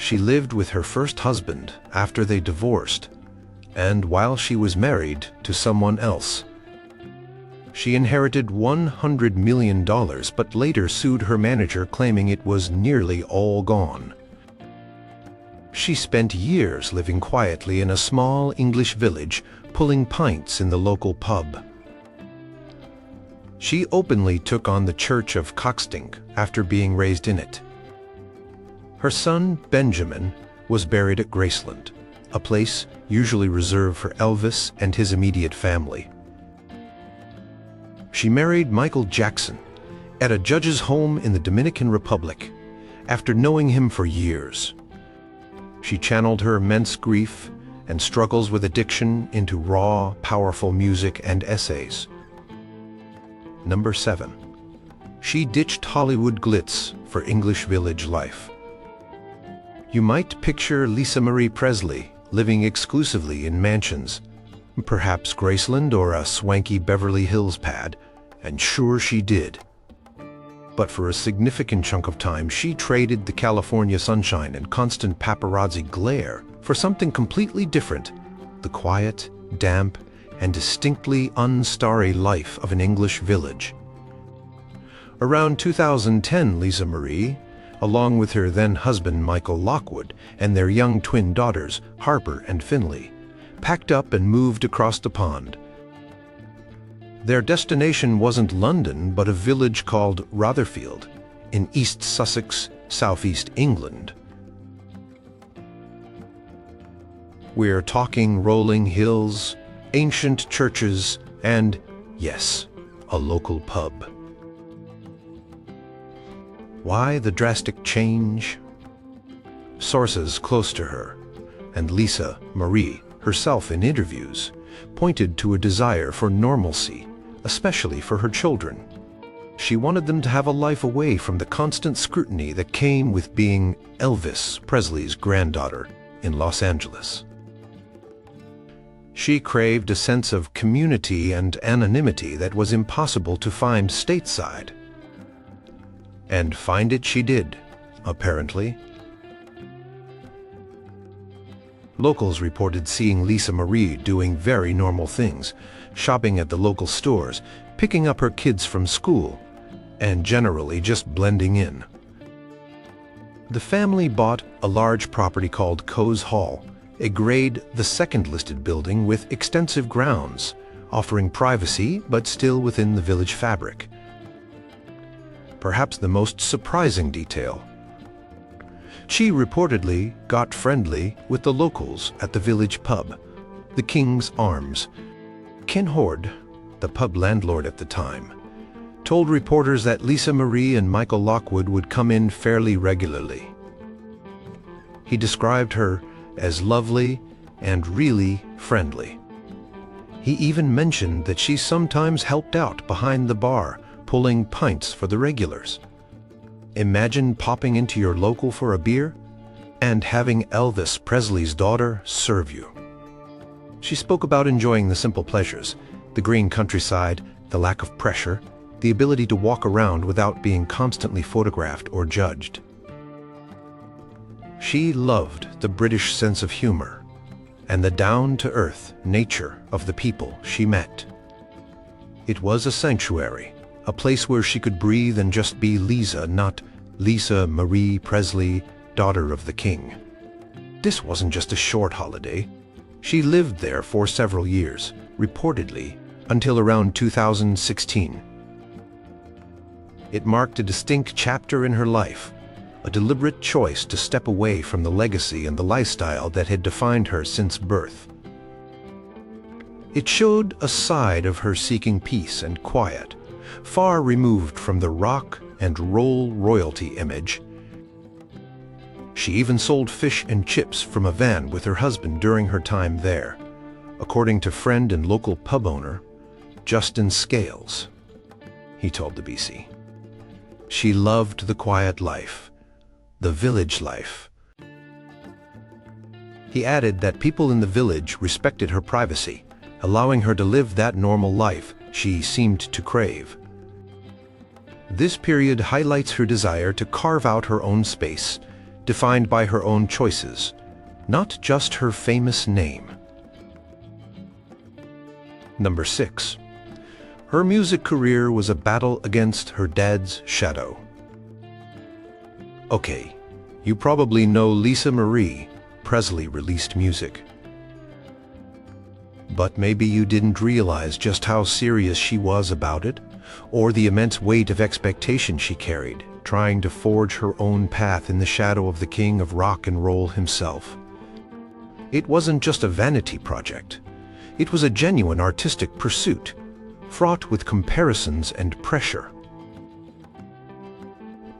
She lived with her first husband after they divorced, and while she was married to someone else. She inherited $100 million, but later sued her manager, claiming it was nearly all gone. She spent years living quietly in a small English village, pulling pints in the local pub. She openly took on the Church of Coxtink after being raised in it. Her son, Benjamin, was buried at Graceland, a place usually reserved for Elvis and his immediate family. She married Michael Jackson at a judge's home in the Dominican Republic after knowing him for years. She channeled her immense grief and struggles with addiction into raw, powerful music and essays. Number 7. She ditched Hollywood glitz for English village life. You might picture Lisa Marie Presley living exclusively in mansions, perhaps Graceland or a swanky Beverly Hills pad, and sure she did. But for a significant chunk of time, she traded the California sunshine and constant paparazzi glare for something completely different: the quiet, damp, and distinctly unstarry life of an English village. Around 2010, Lisa Marie, along with her then-husband Michael Lockwood and their young twin daughters, Harper and Finley, packed up and moved across the pond. Their destination wasn't London, but a village called Rotherfield in East Sussex, southeast England. We're talking rolling hills, ancient churches, and, yes, a local pub. Why the drastic change? Sources close to her, and Lisa Marie herself in interviews, pointed to a desire for normalcy, especially for her children. She wanted them to have a life away from the constant scrutiny that came with being Elvis Presley's granddaughter in Los Angeles. She craved a sense of community and anonymity that was impossible to find stateside. And find it she did, apparently. Locals reported seeing Lisa Marie doing very normal things, shopping at the local stores, picking up her kids from school, and generally just blending in. The family bought a large property called Coes Hall, a grade the second listed building with extensive grounds, offering privacy but still within the village fabric. Perhaps the most surprising detail: she reportedly got friendly with the locals at the village pub, the King's Arms. Ken Horde, the pub landlord at the time, told reporters that Lisa Marie and Michael Lockwood would come in fairly regularly. He described her as lovely and really friendly. He even mentioned that she sometimes helped out behind the bar, pulling pints for the regulars. Imagine popping into your local for a beer and having Elvis Presley's daughter serve you. She spoke about enjoying the simple pleasures, the green countryside, the lack of pressure, the ability to walk around without being constantly photographed or judged. She loved the British sense of humor and the down-to-earth nature of the people she met. It was a sanctuary, a place where she could breathe and just be Lisa, not Lisa Marie Presley, daughter of the king. This wasn't just a short holiday. She lived there for several years, reportedly until around 2016. It marked a distinct chapter in her life, a deliberate choice to step away from the legacy and the lifestyle that had defined her since birth. It showed a side of her seeking peace and quiet, far removed from the rock and roll royalty image. She even sold fish and chips from a van with her husband during her time there, according to friend and local pub owner Justin Scales. He told the BBC. She loved the quiet life, the village life. He added that people in the village respected her privacy, allowing her to live that normal life she seemed to crave. This period highlights her desire to carve out her own space, defined by her own choices, not just her famous name. Number 6. Her music career was a battle against her dad's shadow. Okay, you probably know Marie Presley released music. But maybe you didn't realize just how serious she was about it, or the immense weight of expectation she carried, trying to forge her own path in the shadow of the king of rock and roll himself. It wasn't just a vanity project. It was a genuine artistic pursuit, fraught with comparisons and pressure.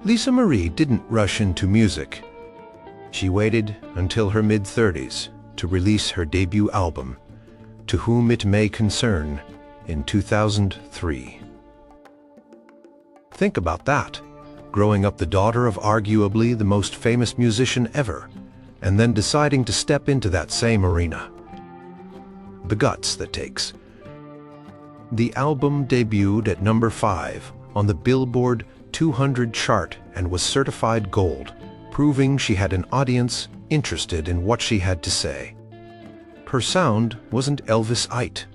Marie didn't rush into music. She waited until her mid-30s to release her debut album, To Whom It May Concern, in 2003. Think about that, growing up the daughter of arguably the most famous musician ever, and then deciding to step into that same arena. The guts that takes. The album debuted at number 5 on the Billboard 200 chart and was certified gold, proving she had an audience interested in what she had to say. Her sound wasn't Elvis-ite.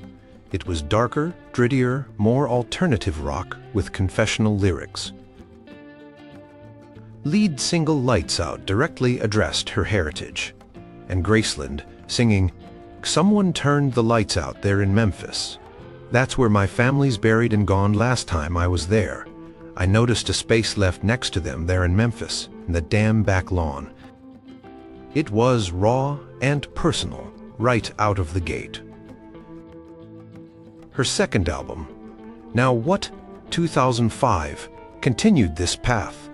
It was darker, grittier, more alternative rock with confessional lyrics. Lead single Lights Out directly addressed her heritage, and Graceland singing, "Someone turned the lights out there in Memphis. That's where my family's buried and gone last time I was there. I noticed a space left next to them there in Memphis, in the damn back lawn." It was raw and personal, right out of the gate. Her second album, Now What, 2005, continued this path,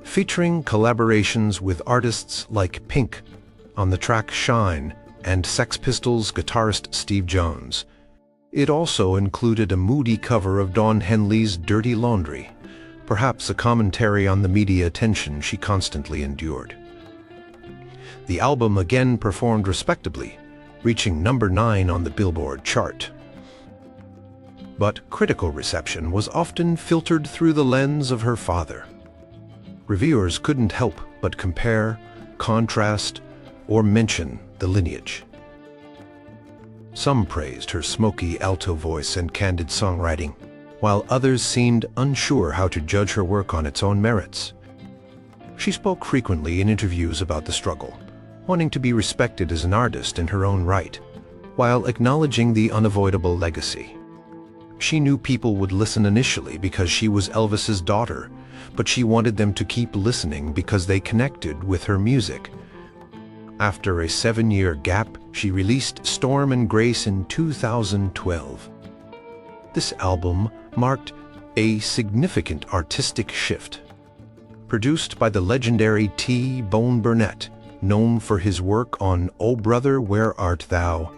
featuring collaborations with artists like Pink on the track Shine and Sex Pistols guitarist Steve Jones. It also included a moody cover of Don Henley's Dirty Laundry, perhaps a commentary on the media attention she constantly endured. The album again performed respectably, reaching number 9 on the Billboard chart. But critical reception was often filtered through the lens of her father. Reviewers couldn't help but compare, contrast, or mention the lineage. Some praised her smoky alto voice and candid songwriting, while others seemed unsure how to judge her work on its own merits. She spoke frequently in interviews about the struggle, wanting to be respected as an artist in her own right, while acknowledging the unavoidable legacy. She knew people would listen initially because she was Elvis's daughter, but she wanted them to keep listening because they connected with her music. After a 7-year gap, she released Storm and Grace in 2012. This album marked a significant artistic shift. Produced by the legendary T-Bone Burnett, known for his work on Oh Brother, Where Art Thou,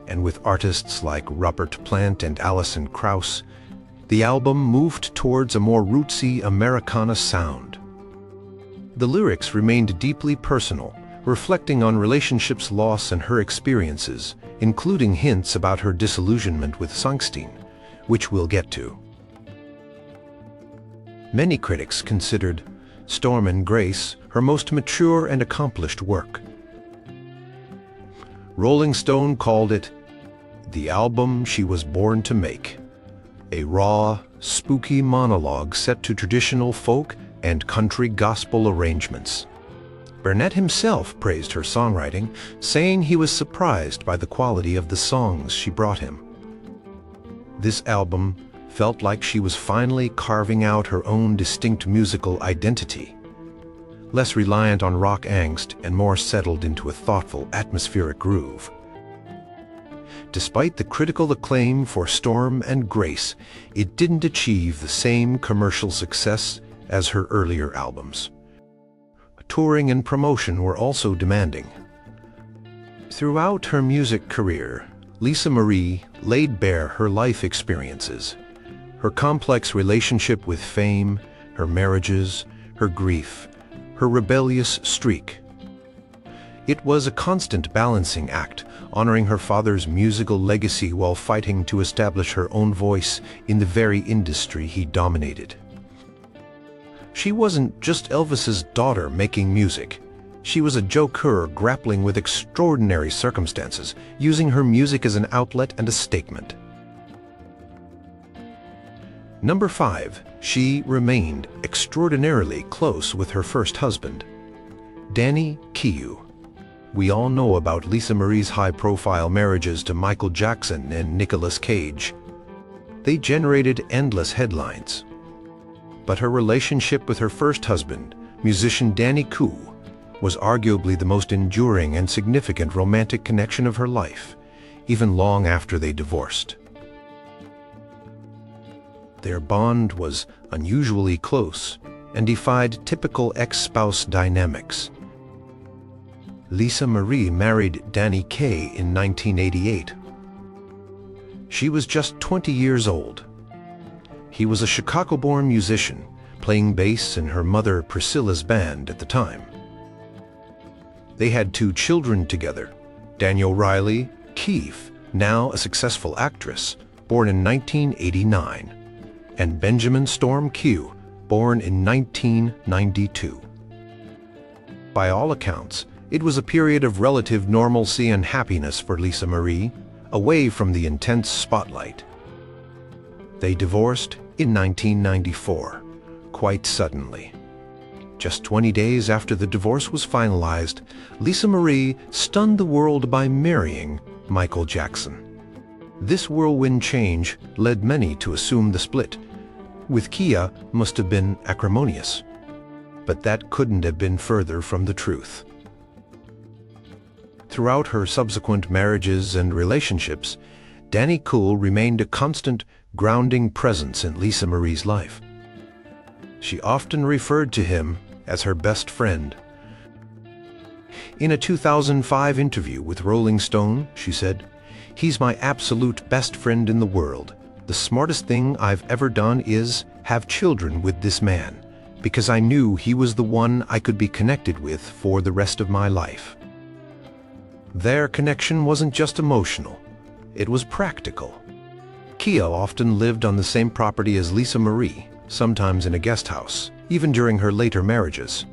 and with artists like Robert Plant and Alison Krauss, the album moved towards a more rootsy Americana sound. The lyrics remained deeply personal, reflecting on relationships' loss and her experiences, including hints about her disillusionment with Springsteen, which we'll get to. Many critics considered Storm and Grace her most mature and accomplished work. Rolling Stone called it the album she was born to make, a raw, spooky monologue set to traditional folk and country gospel arrangements. Burnett himself praised her songwriting, saying he was surprised by the quality of the songs she brought him. This album felt like she was finally carving out her own distinct musical identity, less reliant on rock angst and more settled into a thoughtful, atmospheric groove. Despite the critical acclaim for Storm and Grace, it didn't achieve the same commercial success as her earlier albums. Touring and promotion were also demanding. Throughout her music career, Marie laid bare her life experiences, her complex relationship with fame, her marriages, her grief, her rebellious streak. It was a constant balancing act, honoring her father's musical legacy while fighting to establish her own voice in the very industry he dominated. She wasn't just Elvis's daughter making music. She was a joker grappling with extraordinary circumstances, using her music as an outlet and a statement. Number 5. She remained extraordinarily close with her first husband, Danny Kaye. We all know about Lisa Marie's high-profile marriages to Michael Jackson and Nicolas Cage. They generated endless headlines. But her relationship with her first husband, musician Danny Kaye, was arguably the most enduring and significant romantic connection of her life, even long after they divorced. Their bond was unusually close and defied typical ex-spouse dynamics. Lisa Marie married Danny Kaye in 1988. She was just 20 years old. He was a Chicago-born musician, playing bass in her mother Priscilla's band at the time. They had 2 children together, Danielle Riley Kaye, now a successful actress, born in 1989, and Benjamin Storm Kaye, born in 1992. By all accounts, it was a period of relative normalcy and happiness for Lisa Marie, away from the intense spotlight. They divorced in 1994, quite suddenly. Just 20 days after the divorce was finalized, Lisa Marie stunned the world by marrying Michael Jackson. This whirlwind change led many to assume the split with Kaye must have been acrimonious. But that couldn't have been further from the truth. Throughout her subsequent marriages and relationships, Danny Kaye remained a constant, grounding presence in Lisa Marie's life. She often referred to him as her best friend. In a 2005 interview with Rolling Stone, she said, "He's my absolute best friend in the world. The smartest thing I've ever done is have children with this man, because I knew he was the one I could be connected with for the rest of my life." Their connection wasn't just emotional, it was practical. Kaye often lived on the same property as Lisa Marie, sometimes in a guest house, even during her later marriages.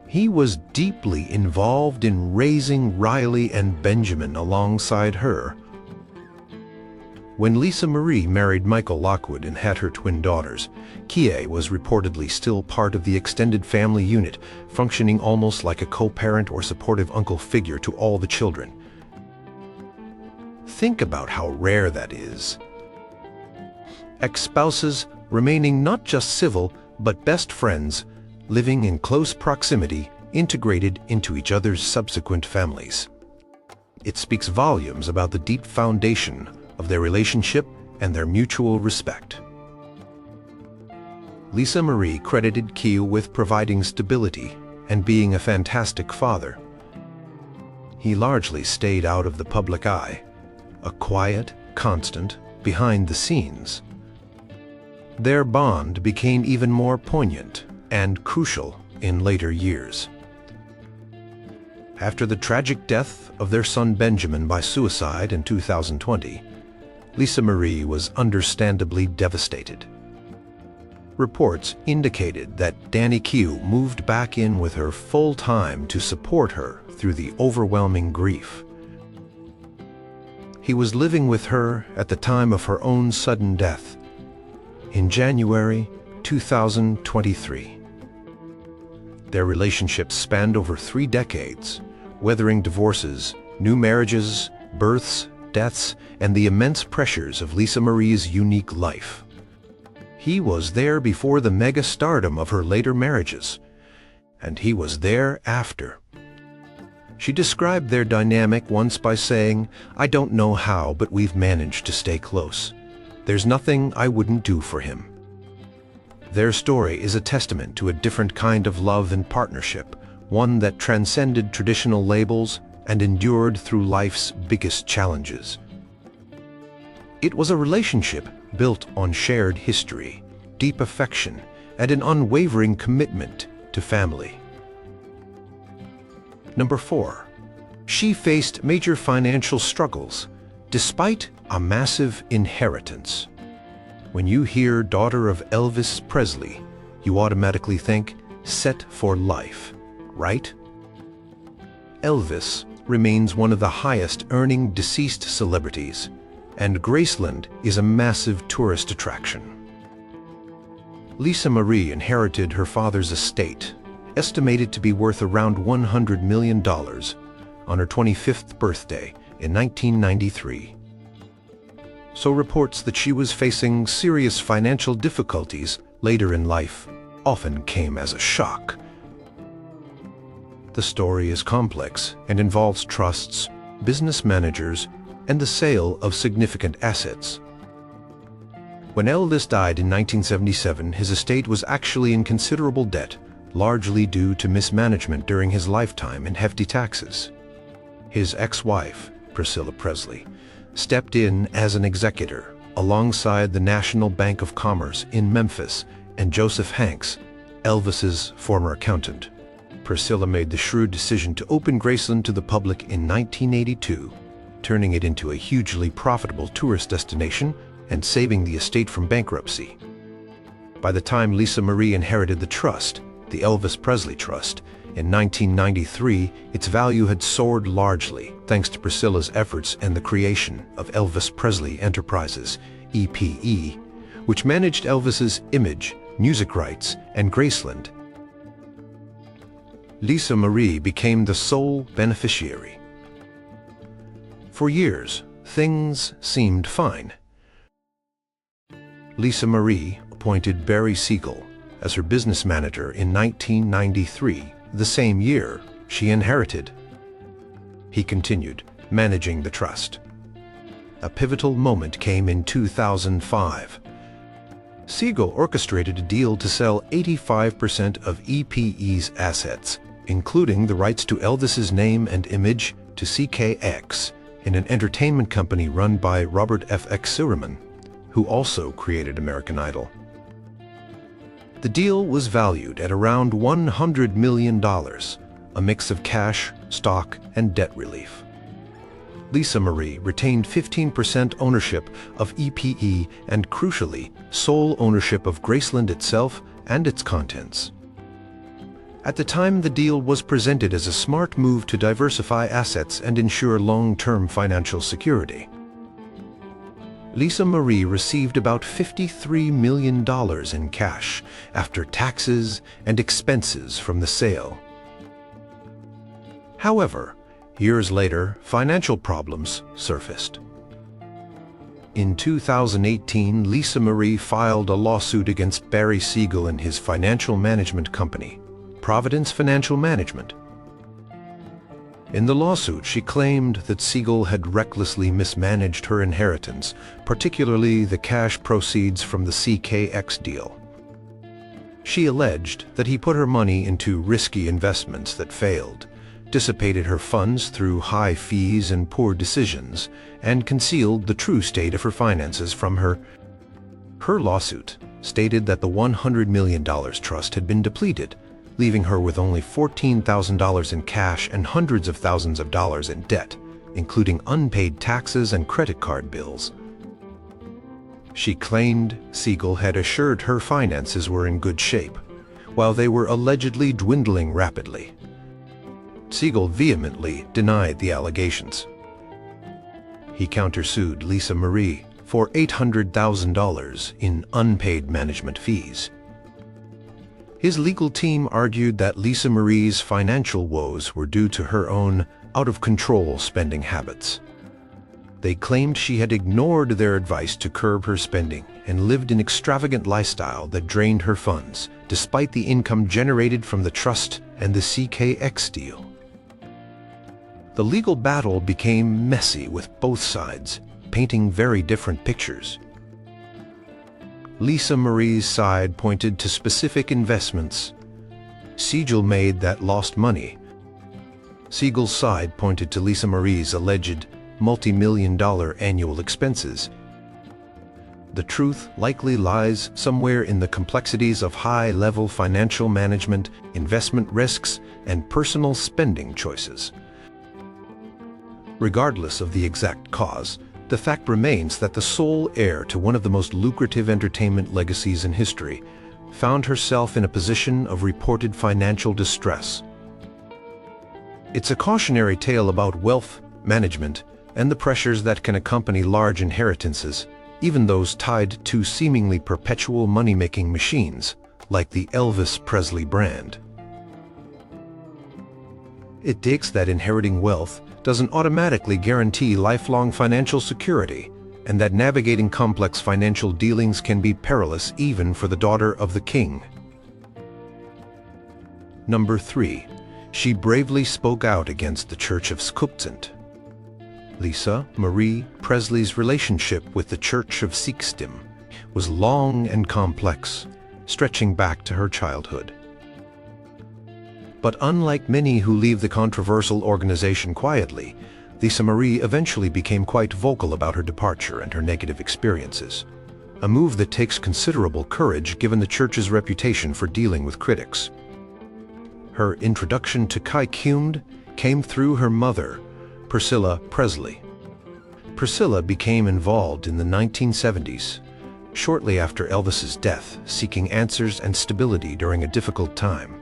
He was deeply involved in raising Riley and Benjamin alongside her. When Lisa Marie married Michael Lockwood and had her twin daughters, Kaye was reportedly still part of the extended family unit, functioning almost like a co-parent or supportive uncle figure to all the children. Think about how rare that is. Ex-spouses remaining not just civil, but best friends, living in close proximity, integrated into each other's subsequent families. It speaks volumes about the deep foundation of their relationship and their mutual respect. Lisa Marie credited Kaye with providing stability and being a fantastic father. He largely stayed out of the public eye, a quiet constant behind the scenes. Their bond became even more poignant and crucial in later years. After the tragic death of their son Benjamin by suicide in 2020, Lisa Marie was understandably devastated. Reports indicated that Danny Kaye moved back in with her full-time to support her through the overwhelming grief. He was living with her at the time of her own sudden death, in January 2023. Their relationship spanned over 3 decades, weathering divorces, new marriages, births, deaths, and the immense pressures of Lisa Marie's unique life. He was there before the mega-stardom of her later marriages, and he was there after. She described their dynamic once by saying, "I don't know how, but we've managed to stay close. There's nothing I wouldn't do for him." Their story is a testament to a different kind of love and partnership, one that transcended traditional labels and endured through life's biggest challenges. It was a relationship built on shared history, deep affection, and an unwavering commitment to family. Number 4. She faced major financial struggles, despite a massive inheritance. When you hear daughter of Elvis Presley, you automatically think set for life, right? Elvis remains one of the highest-earning deceased celebrities, and Graceland is a massive tourist attraction. Lisa Marie inherited her father's estate, estimated to be worth around $100 million, on her 25th birthday in 1993. So reports that she was facing serious financial difficulties later in life often came as a shock. The story is complex and involves trusts, business managers, and the sale of significant assets. When Elvis died in 1977, his estate was actually in considerable debt, largely due to mismanagement during his lifetime and hefty taxes. His ex-wife, Marie Presley, stepped in as an executor alongside the National Bank of Commerce in Memphis and Joseph Hanks, Elvis's former accountant. Priscilla made the shrewd decision to open Graceland to the public in 1982, turning it into a hugely profitable tourist destination and saving the estate from bankruptcy. By the time Lisa Marie inherited the trust, the Elvis Presley Trust, in 1993, its value had soared largely thanks to Priscilla's efforts and the creation of Elvis Presley Enterprises, EPE, which managed Elvis's image, music rights, and Graceland. Lisa Marie became the sole beneficiary. For years, things seemed fine. Lisa Marie appointed Barry Siegel as her business manager in 1993, the same year she inherited. He continued managing the trust. A pivotal moment came in 2005. Siegel orchestrated a deal to sell 85% of EPE's assets, including the rights to Elvis's name and image, to CKX, in an entertainment company run by Robert F. X. Silverman, who also created American Idol. The deal was valued at around $100 million, a mix of cash, stock, and debt relief. Lisa Marie retained 15% ownership of EPE and, crucially, sole ownership of Graceland itself and its contents. At the time, the deal was presented as a smart move to diversify assets and ensure long-term financial security. Lisa Marie received about $53 million in cash after taxes and expenses from the sale. However, years later, financial problems surfaced. In 2018, Lisa Marie filed a lawsuit against Barry Siegel and his financial management company, Providence Financial Management. In the lawsuit, she claimed that Siegel had recklessly mismanaged her inheritance, particularly the cash proceeds from the CKX deal. She alleged that he put her money into risky investments that failed, dissipated her funds through high fees and poor decisions, and concealed the true state of her finances from her. Her lawsuit stated that the $100 million trust had been depleted, leaving her with only $14,000 in cash and hundreds of thousands of dollars in debt, including unpaid taxes and credit card bills. She claimed Siegel had assured her finances were in good shape, while they were allegedly dwindling rapidly. Siegel vehemently denied the allegations. He countersued Lisa Marie for $800,000 in unpaid management fees. His legal team argued that Lisa Marie's financial woes were due to her own out-of-control spending habits. They claimed she had ignored their advice to curb her spending and lived an extravagant lifestyle that drained her funds, despite the income generated from the trust and the CKX deal. The legal battle became messy, with both sides painting very different pictures. Lisa Marie's side pointed to specific investments Siegel made that lost money. Siegel's side pointed to Lisa Marie's alleged multi-million-dollar annual expenses. The truth likely lies somewhere in the complexities of high-level financial management, investment risks, and personal spending choices. Regardless of the exact cause, the fact remains that the sole heir to one of the most lucrative entertainment legacies in history found herself in a position of reported financial distress. It's a cautionary tale about wealth management and the pressures that can accompany large inheritances, even those tied to seemingly perpetual money-making machines, like the Elvis Presley brand. It takes that inheriting wealth doesn't automatically guarantee lifelong financial security, and that navigating complex financial dealings can be perilous even for the daughter of the king. Number 3. She bravely spoke out against the Church of Skupcent. Lisa Marie Presley's relationship with the Church of Sikhism was long and complex, stretching back to her childhood. But unlike many who leave the controversial organization quietly, Lisa Marie eventually became quite vocal about her departure and her negative experiences, a move that takes considerable courage given the church's reputation for dealing with critics. Her introduction to Kaikumd came through her mother, Priscilla Presley. Priscilla became involved in the 1970s, shortly after Elvis's death, seeking answers and stability during a difficult time.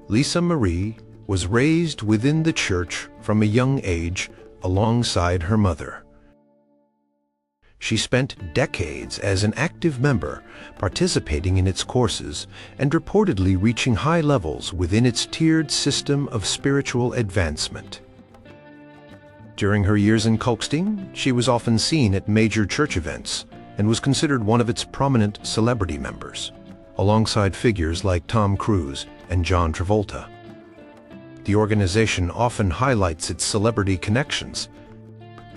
Lisa Marie was raised within the church from a young age alongside her mother. She spent decades as an active member, participating in its courses and reportedly reaching high levels within its tiered system of spiritual advancement. During her years in Folkestone, she was often seen at major church events and was considered one of its prominent celebrity members, alongside figures like Tom Cruise and John Travolta. The organization often highlights its celebrity connections.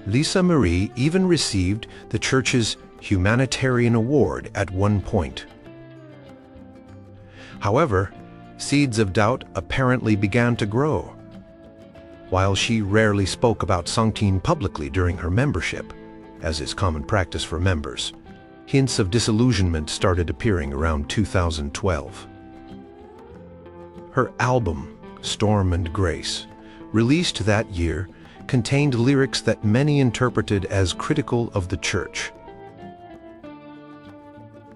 Lisa Marie even received the church's Humanitarian Award at one point. However, seeds of doubt apparently began to grow. While she rarely spoke about Sanctine publicly during her membership, as is common practice for members, hints of disillusionment started appearing around 2012. Her album, Storm and Grace, released that year, contained lyrics that many interpreted as critical of the church.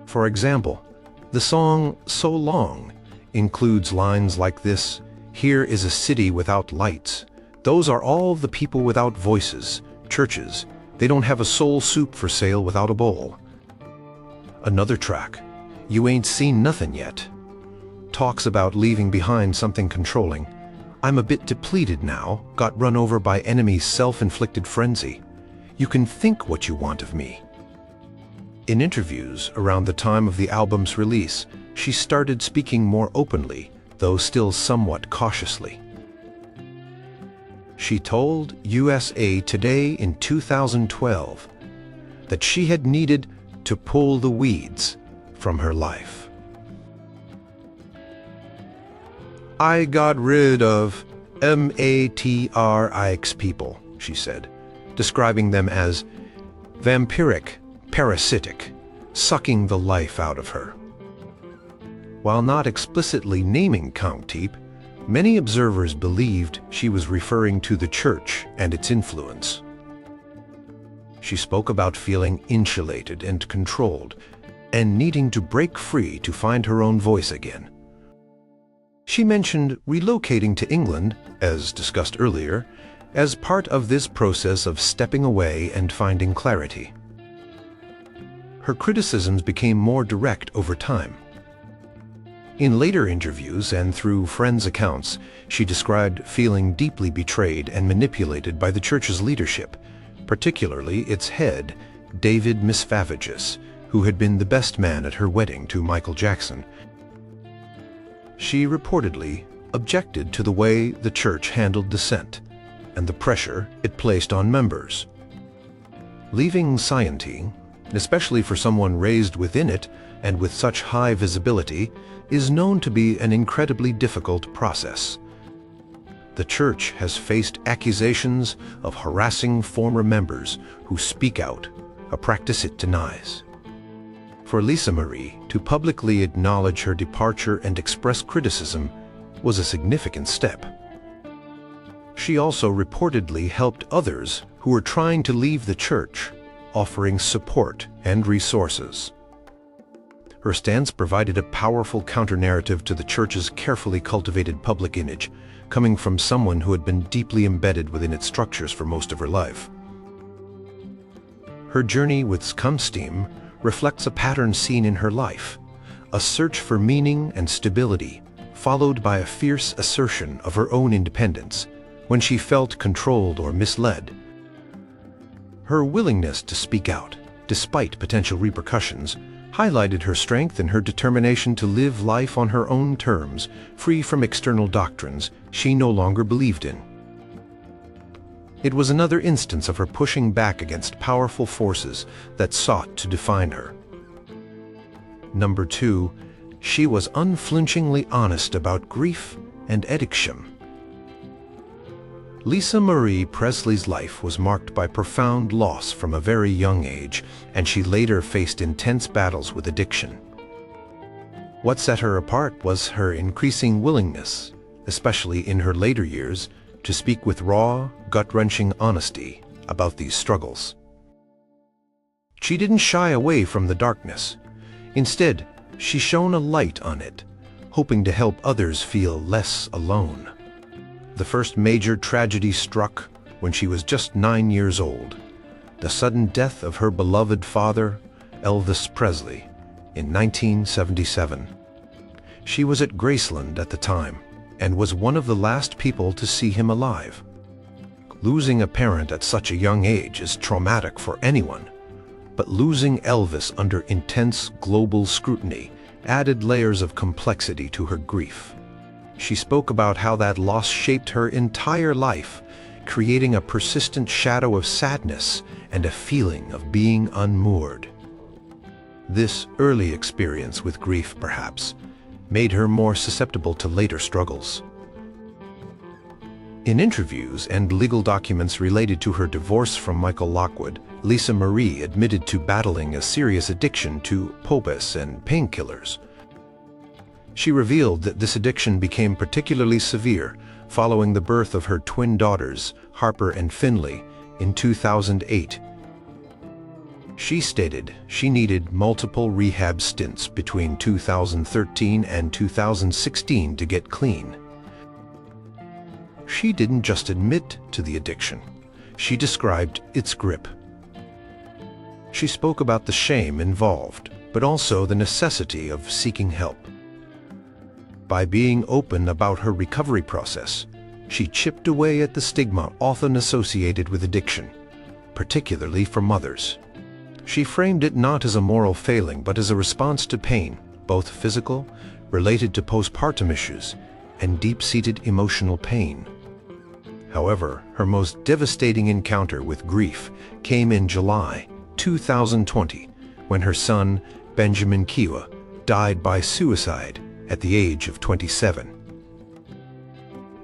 For example, the song So Long includes lines like this: "Here is a city without lights. Those are all the people without voices, churches. They don't have a soul soup for sale without a bowl." Another track, You Ain't Seen Nothin' Yet, talks about leaving behind something controlling. "I'm a bit depleted now, got run over by enemy's self-inflicted frenzy. You can think what you want of me." In interviews around the time of the album's release, she started speaking more openly, though still somewhat cautiously. She told USA Today in 2012 that she had needed to pull the weeds from her life. "I got rid of matrix people," she said, describing them as vampiric, parasitic, sucking the life out of her. While not explicitly naming Countep, many observers believed she was referring to the church and its influence. She spoke about feeling insulated and controlled, and needing to break free to find her own voice again. She mentioned relocating to England, as discussed earlier, as part of this process of stepping away and finding clarity. Her criticisms became more direct over time. In later interviews and through friends' accounts, she described feeling deeply betrayed and manipulated by the church's leadership, particularly its head, David Miscavige, who had been the best man at her wedding to Michael Jackson. She reportedly objected to the way the church handled dissent and the pressure it placed on members. Leaving Scientology, especially for someone raised within it and with such high visibility, is known to be an incredibly difficult process. The church has faced accusations of harassing former members who speak out, a practice it denies. For Lisa Marie to publicly acknowledge her departure and express criticism was a significant step. She also reportedly helped others who were trying to leave the church, offering support and resources. her stance provided a powerful counter-narrative to the church's carefully cultivated public image, coming from someone who had been deeply embedded within its structures for most of her life. Her journey with Skumsteen reflects a pattern seen in her life, a search for meaning and stability, followed by a fierce assertion of her own independence when she felt controlled or misled. Her willingness to speak out, despite potential repercussions, highlighted her strength and her determination to live life on her own terms, free from external doctrines she no longer believed in. It was another instance of her pushing back against powerful forces that sought to define her. Number 2, she was unflinchingly honest about grief and addiction. Lisa Marie Presley's life was marked by profound loss from a very young age, and she later faced intense battles with addiction. What set her apart was her increasing willingness, especially in her later years, to speak with raw, gut-wrenching honesty about these struggles. She didn't shy away from the darkness. Instead, she shone a light on it, hoping to help others feel less alone. The first major tragedy struck when she was just 9 years old, the sudden death of her beloved father, Elvis Presley, in 1977. She was at Graceland at the time and was one of the last people to see him alive. Losing a parent at such a young age is traumatic for anyone, but losing Elvis under intense global scrutiny added layers of complexity to her grief. She spoke about how that loss shaped her entire life, creating a persistent shadow of sadness and a feeling of being unmoored. This early experience with grief, perhaps, made her more susceptible to later struggles. In interviews and legal documents related to her divorce from Michael Lockwood, Lisa Marie admitted to battling a serious addiction to pomace and painkillers. She revealed that this addiction became particularly severe following the birth of her twin daughters, Harper and Finley, in 2008. She stated she needed multiple rehab stints between 2013 and 2016 to get clean. She didn't just admit to the addiction, she described its grip. She spoke about the shame involved, but also the necessity of seeking help. By being open about her recovery process, she chipped away at the stigma often associated with addiction, particularly for mothers. She framed it not as a moral failing, but as a response to pain, both physical, related to postpartum issues, and deep-seated emotional pain. However, her most devastating encounter with grief came in July 2020, when her son, Benjamin Kiwa, died by suicide at the age of 27.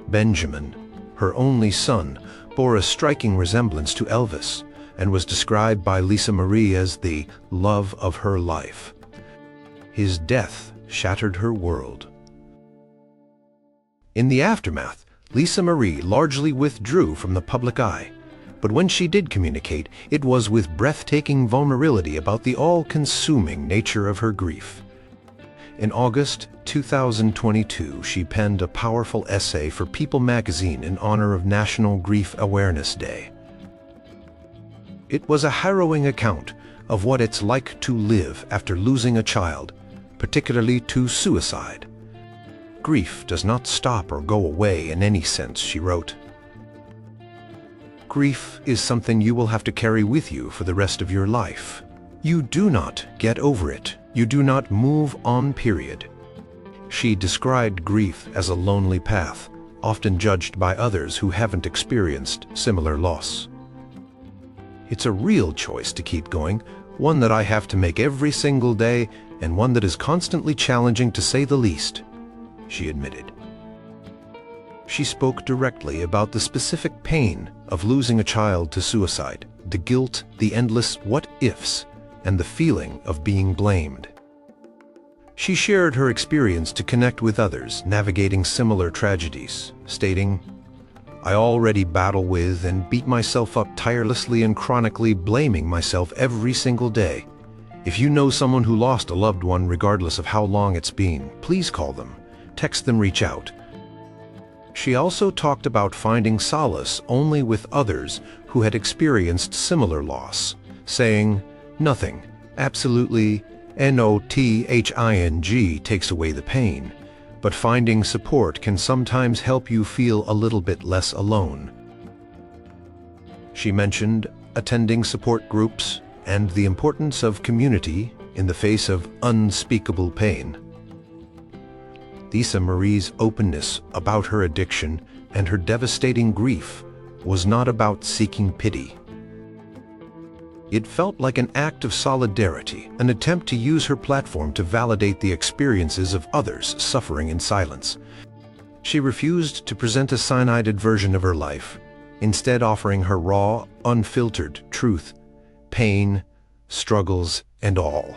Benjamin, her only son, bore a striking resemblance to Elvis and was described by Lisa Marie as the love of her life. His death shattered her world. In the aftermath, Lisa Marie largely withdrew from the public eye, but when she did communicate, it was with breathtaking vulnerability about the all-consuming nature of her grief. In August 2022, she penned a powerful essay for People magazine in honor of National Grief Awareness Day. It was a harrowing account of what it's like to live after losing a child, particularly to suicide. Grief does not stop or go away in any sense, she wrote. Grief is something you will have to carry with you for the rest of your life. You do not get over it. You do not move on, period. She described grief as a lonely path, often judged by others who haven't experienced similar loss. It's a real choice to keep going, one that I have to make every single day, and one that is constantly challenging to say the least, she admitted. She spoke directly about the specific pain of losing a child to suicide, the guilt, the endless what-ifs, and the feeling of being blamed. She shared her experience to connect with others navigating similar tragedies, stating, "I already battle with and beat myself up tirelessly and chronically blaming myself every single day. If you know someone who lost a loved one regardless of how long it's been, please call them, text them, reach out. She also talked about finding solace only with others who had experienced similar loss, saying, "Nothing, absolutely nothing takes away the pain, but finding support can sometimes help you feel a little bit less alone." She mentioned attending support groups and the importance of community in the face of unspeakable pain. Lisa Marie's openness about her addiction and her devastating grief was not about seeking pity. It felt like an act of solidarity, an attempt to use her platform to validate the experiences of others suffering in silence. She refused to present a cyanided version of her life, instead offering her raw, unfiltered truth, pain, struggles, and all.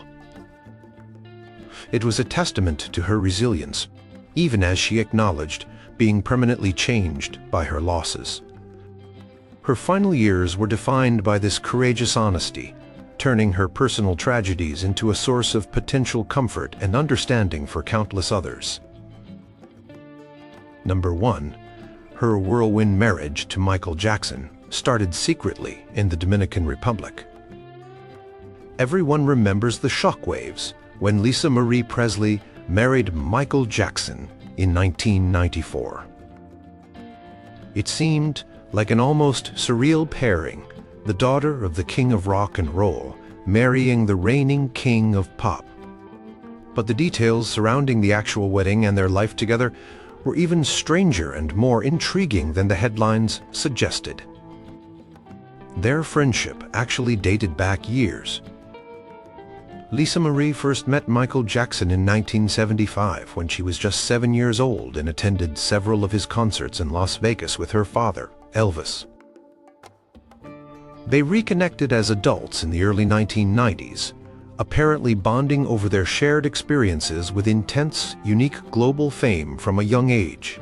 It was a testament to her resilience, even as she acknowledged being permanently changed by her losses. Her final years were defined by this courageous honesty, turning her personal tragedies into a source of potential comfort and understanding for countless others. Number 1. Her whirlwind marriage to Michael Jackson started secretly in the Dominican Republic. Everyone remembers the shockwaves when Lisa Marie Presley married Michael Jackson in 1994. It seemed like an almost surreal pairing, the daughter of the king of rock and roll marrying the reigning king of pop. But the details surrounding the actual wedding and their life together were even stranger and more intriguing than the headlines suggested. Their friendship actually dated back years. Lisa Marie first met Michael Jackson in 1975 when she was just 7 years old and attended several of his concerts in Las Vegas with her father, Elvis. They reconnected as adults in the early 1990s, apparently bonding over their shared experiences with intense, unique global fame from a young age,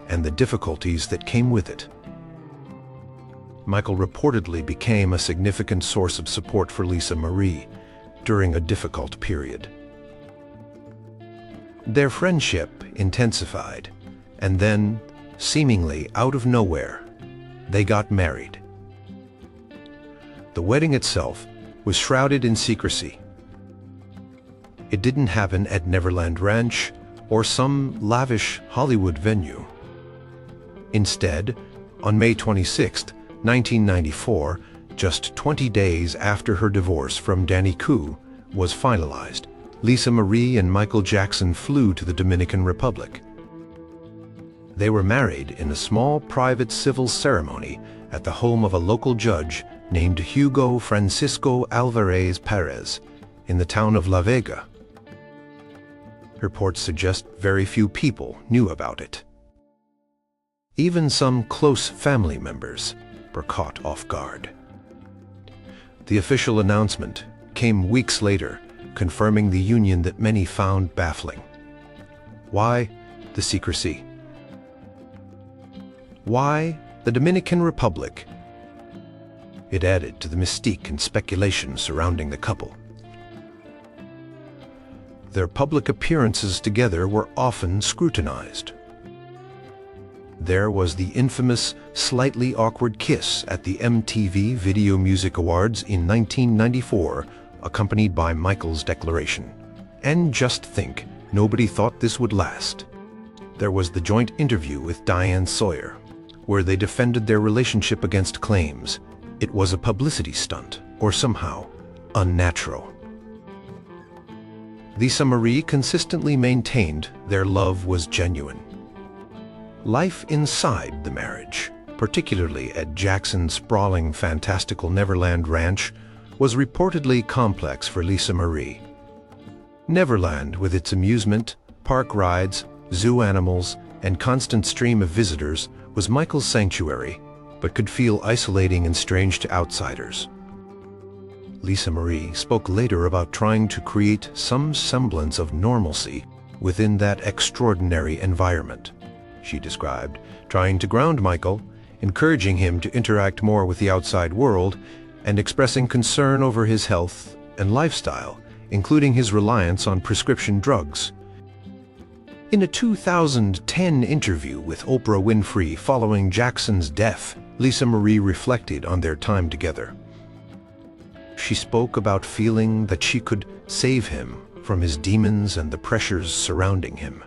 and the difficulties that came with it. Michael reportedly became a significant source of support for Lisa Marie during a difficult period. Their friendship intensified, and then, seemingly out of nowhere, they got married. The wedding itself was shrouded in secrecy. It didn't happen at Neverland Ranch or some lavish Hollywood venue. Instead, on May 26, 1994, just 20 days after her divorce from Danny Koo was finalized, Lisa Marie and Michael Jackson flew to the Dominican Republic. They were married in a small private civil ceremony at the home of a local judge named Hugo Francisco Alvarez Perez in the town of La Vega. Reports suggest very few people knew about it. Even some close family members were caught off guard. The official announcement came weeks later, confirming the union that many found baffling. Why the secrecy? Why the Dominican Republic? It added to the mystique and speculation surrounding the couple. Their public appearances together were often scrutinized. There was the infamous, slightly awkward kiss at the MTV Video Music Awards in 1994, accompanied by Michael's declaration, "And just think, nobody thought this would last." There was the joint interview with Diane Sawyer, where they defended their relationship against claims it was a publicity stunt or somehow unnatural. Lisa Marie consistently maintained their love was genuine. Life inside the marriage, particularly at Jackson's sprawling, fantastical Neverland Ranch, was reportedly complex for Lisa Marie. Neverland, with its amusement, park rides, zoo animals, and constant stream of visitors, was Michael's sanctuary, but could feel isolating and strange to outsiders. Lisa Marie spoke later about trying to create some semblance of normalcy within that extraordinary environment. She described trying to ground Michael, encouraging him to interact more with the outside world, and expressing concern over his health and lifestyle including his reliance on prescription drugs. In a 2010 interview with Oprah Winfrey following Jackson's death, Lisa Marie reflected on their time together. She spoke about feeling that she could save him from his demons and the pressures surrounding him.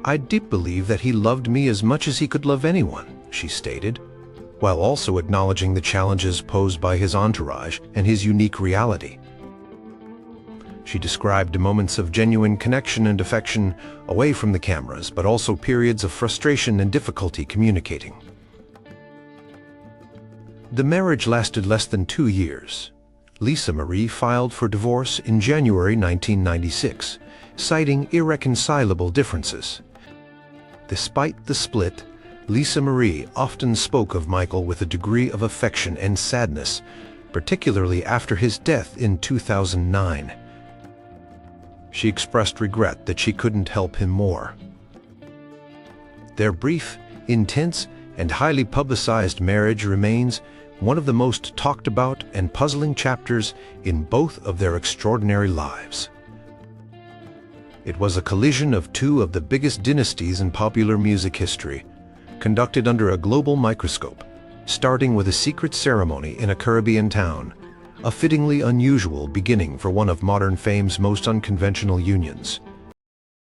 "I deeply believe that he loved me as much as he could love anyone," she stated, while also acknowledging the challenges posed by his entourage and his unique reality. She described moments of genuine connection and affection away from the cameras, but also periods of frustration and difficulty communicating. The marriage lasted less than 2 years. Lisa Marie filed for divorce in January 1996, citing irreconcilable differences. Despite the split, Lisa Marie often spoke of Michael with a degree of affection and sadness, particularly after his death in 2009. She expressed regret that she couldn't help him more. Their brief, intense, and highly publicized marriage remains one of the most talked about and puzzling chapters in both of their extraordinary lives. It was a collision of two of the biggest dynasties in popular music history, conducted under a global microscope, starting with a secret ceremony in a Caribbean town, a fittingly unusual beginning for one of modern fame's most unconventional unions.